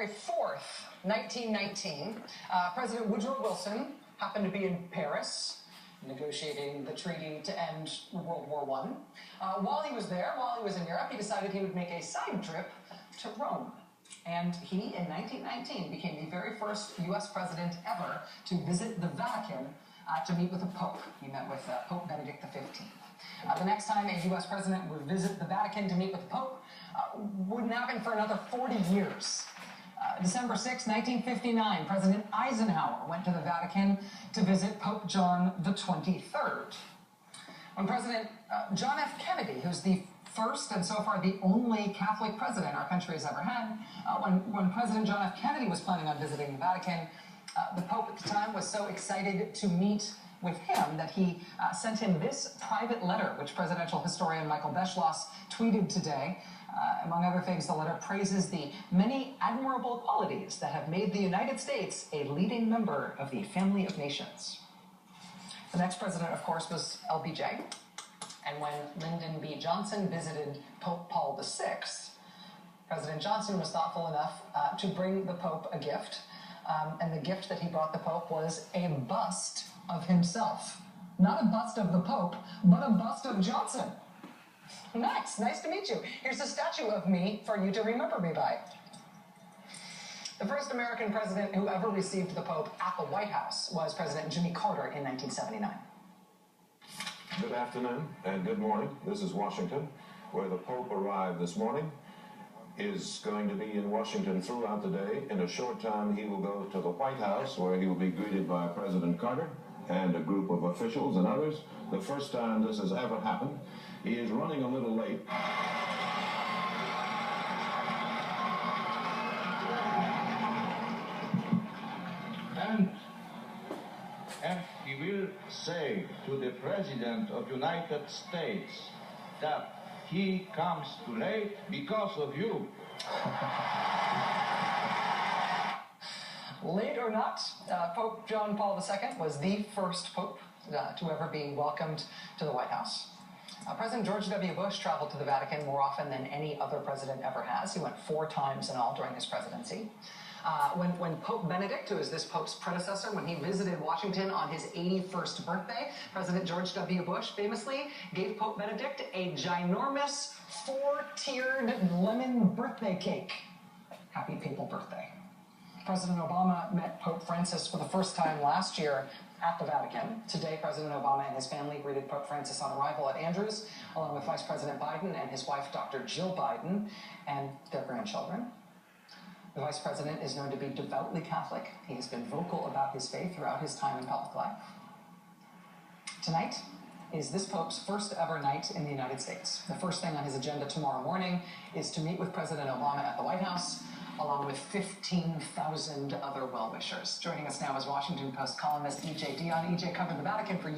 4th, 1919, President Woodrow Wilson happened to be in Paris negotiating the treaty to end World War I. While he was there, while he was in Europe, he decided he would make a side trip to Rome. And he, in 1919, became the very first U.S. president ever to visit the Vatican to meet with the Pope. He met with Pope Benedict XV. The next time a U.S. president would visit the Vatican to meet with the Pope wouldn't happen for another 40 years. December 6, 1959, President Eisenhower went to the Vatican to visit Pope John XXIII. When President John F. Kennedy, who's the first and so far the only Catholic president our country has ever had, when President John F. Kennedy was planning on visiting the Vatican, the Pope at the time was so excited to meet with him that he sent him this private letter, which presidential historian Michael Beschloss tweeted today. Among other things, the letter praises the many admirable qualities that have made the United States a leading member of the family of nations. The next president, of course, was LBJ. And when Lyndon B. Johnson visited Pope Paul VI, President Johnson was thoughtful enough to bring the Pope a gift. And the gift that he brought the Pope was a bust of himself. Not a bust of the Pope, but a bust of Johnson. Nice to meet you. Here's a statue of me for you to remember me by. The first American president who ever received the Pope at the White House was President Jimmy Carter in 1979. Good afternoon and good morning. This is Washington, where the Pope arrived this morning. Is going to be in Washington throughout the day. In a short time, he will go to the White House, where he will be greeted by President Carter and a group of officials and others. The first time this has ever happened. He is running a little late. And he will say to the President of the United States that he comes too late because of you. Late or not, Pope John Paul II was the first pope to ever be welcomed to the White House. President George W. Bush traveled to the Vatican more often than any other president ever has. He went 4 times in all during his presidency. When Pope Benedict, who is this pope's predecessor, when he visited Washington on his 81st birthday, President George W. Bush famously gave Pope Benedict a ginormous 4-tiered lemon birthday cake. Happy papal birthday. President Obama met Pope Francis for the first time last year at the Vatican. Today, President Obama and his family greeted Pope Francis on arrival at Andrews, along with Vice President Biden and his wife, Dr. Jill Biden, and their grandchildren. The Vice President is known to be devoutly Catholic. He has been vocal about his faith throughout his time in public life. Tonight is this Pope's first ever night in the United States. The first thing on his agenda tomorrow morning is to meet with President Obama at the White House, along with 15,000 other well-wishers. Joining us now is Washington Post columnist E.J. Dionne. E.J. covered the Vatican for years.